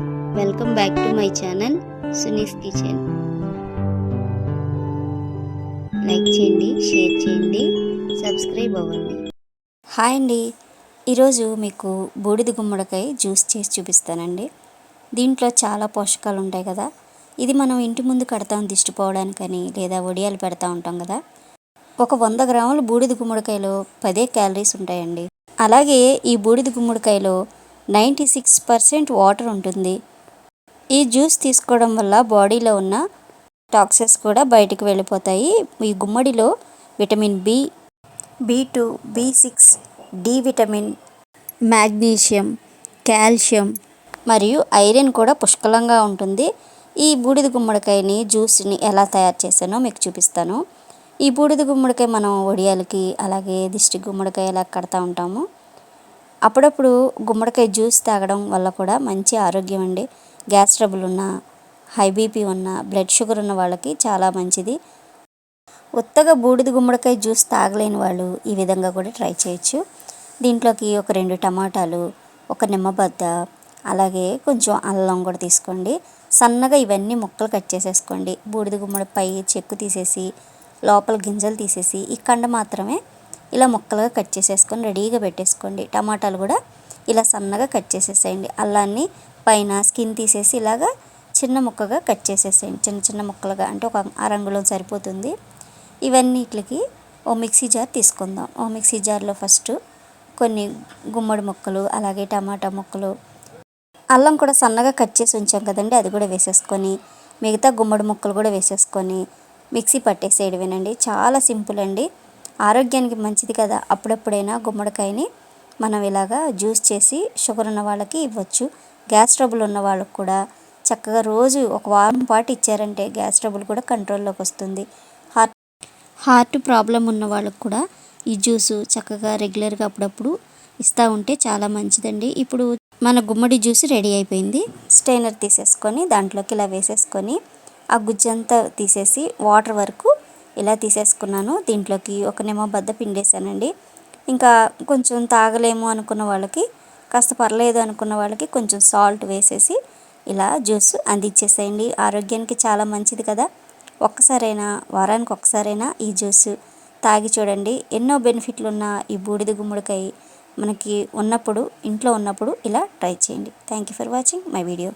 Welcome back to my channel Suni's kitchen. Like చేయండి, share చేయండి, subscribe అవ్వండి. హాయ్ అండి, ఈరోజు మీకు బూడిద గుమ్మడికాయ జ్యూస్ చేసి చూపిస్తానండి. దీంట్లో చాలా పోషకాలు ఉంటాయి కదా. ఇది మనం ఇంటి ముందు కడతాం దిష్టి పోవడానికని, లేదా వడియాలు పెడతా ఉంటాం కదా. ఒక 100 గ్రాముల బూడిద గుమ్మడికాయలో 10 క్యాలరీస్ ఉంటాయండి. అలాగే ఈ బూడిద గుమ్మడికాయలో 96% వాటర్ ఉంటుంది. ఈ జ్యూస్ తీసుకోవడం వల్ల బాడీలో ఉన్న టాక్సిన్స్ కూడా బయటికి వెళ్ళిపోతాయి. ఈ గుమ్మడిలో విటమిన్ బి, బి2, బి6, డి విటమిన్, మ్యాగ్నీషియం, కాల్షియం మరియు ఐరన్ కూడా పుష్కలంగా ఉంటుంది. ఈ బూడిద గుమ్మడికాయని జ్యూస్ని ఎలా తయారు చేశానో మీకు చూపిస్తాను. ఈ బూడిద గుమ్మడికాయ మనం వడియాలకి, అలాగే దిష్టి గుమ్మడికాయ ఎలా కడతా ఉంటాము. అప్పుడప్పుడు గుమ్మడికాయ జ్యూస్ తాగడం వల్ల కూడా మంచి ఆరోగ్యం అండి. గ్యాస్ ట్రబుల్ ఉన్న, హై బీపీ ఉన్న, బ్లడ్ షుగర్ ఉన్న వాళ్ళకి చాలా మంచిది. ఉత్తగా బూడిద గుమ్మడికాయ జ్యూస్ తాగలేని వాళ్ళు ఈ విధంగా కూడా ట్రై చేయొచ్చు. దీంట్లోకి ఒక 2 టమాటాలు, ఒక నిమ్మబద్ద, అలాగే కొంచెం అల్లం కూడా తీసుకోండి. సన్నగా ఇవన్నీ ముక్కలు కట్ చేసేసుకోండి. బూడిద గుమ్మడి పై చెక్కు తీసేసి, లోపల గింజలు తీసేసి, ఈ కండ మాత్రమే ఇలా ముక్కలుగా కట్ చేసేసుకొని రెడీగా పెట్టేసుకోండి. టమాటాలు కూడా ఇలా సన్నగా కట్ చేసేసేయండి. అల్లాన్ని పైన స్కిన్ తీసేసి ఇలాగా చిన్న ముక్కగా కట్ చేసేసేయండి. చిన్న చిన్న ముక్కలుగా, అంటే ఒక అరంగుళం సరిపోతుంది. ఇవన్నిటికి ఓ మిక్సీ జార్ తీసుకుందాం. ఓ మిక్సీ జార్లో ఫస్ట్ కొన్ని గుమ్మడి ముక్కలు, అలాగే టమాటా ముక్కలు, అల్లం కూడా సన్నగా కట్ చేసి ఉంచాం కదండి, అది కూడా వేసేసుకొని, మిగతా గుమ్మడి ముక్కలు కూడా వేసేసుకొని మిక్సీ పట్టేసేయడమేనండి. చాలా సింపుల్ అండి, ఆరోగ్యానికి మంచిది కదా. అప్పుడప్పుడైనా గుమ్మడికాయని మనం ఇలాగా జ్యూస్ చేసి షుగర్ ఉన్న వాళ్ళకి ఇవ్వచ్చు. గ్యాస్ ట్రబుల్ ఉన్న వాళ్ళకి కూడా చక్కగా రోజు ఒక వారం పాటు ఇచ్చారంటే గ్యాస్ ట్రబుల్ కూడా కంట్రోల్లోకి వస్తుంది. హార్ట్ ప్రాబ్లం ఉన్న వాళ్ళకి కూడా ఈ జ్యూసు చక్కగా రెగ్యులర్గా అప్పుడప్పుడు ఇస్తూ ఉంటే చాలా మంచిదండి. ఇప్పుడు మన గుమ్మడి జ్యూస్ రెడీ అయిపోయింది. స్టెయినర్ తీసేసుకొని దాంట్లోకి ఇలా వేసేసుకొని ఆ గుజ్జంతా తీసేసి వాటర్ వరకు ఇలా తీసేసుకున్నాను. దీంట్లోకి ఒక నిమ్మబద్ద పిండేసానండి. ఇంకా కొంచెం తాగలేము అనుకున్న వాళ్ళకి, కాస్త పర్లేదు అనుకున్న వాళ్ళకి కొంచెం సాల్ట్ వేసేసి ఇలా జ్యూస్ అందించేసేయండి. ఆరోగ్యానికి చాలా మంచిది కదా. ఒక్కసారైనా, వారానికి ఒక్కసారైనా ఈ జ్యూస్ తాగి చూడండి. ఎన్నో బెనిఫిట్లు ఉన్న ఈ బూడిద గుమ్మడికాయ మనకి ఉన్నప్పుడు, ఇంట్లో ఉన్నప్పుడు ఇలా ట్రై చేయండి. Thank you for watching my video.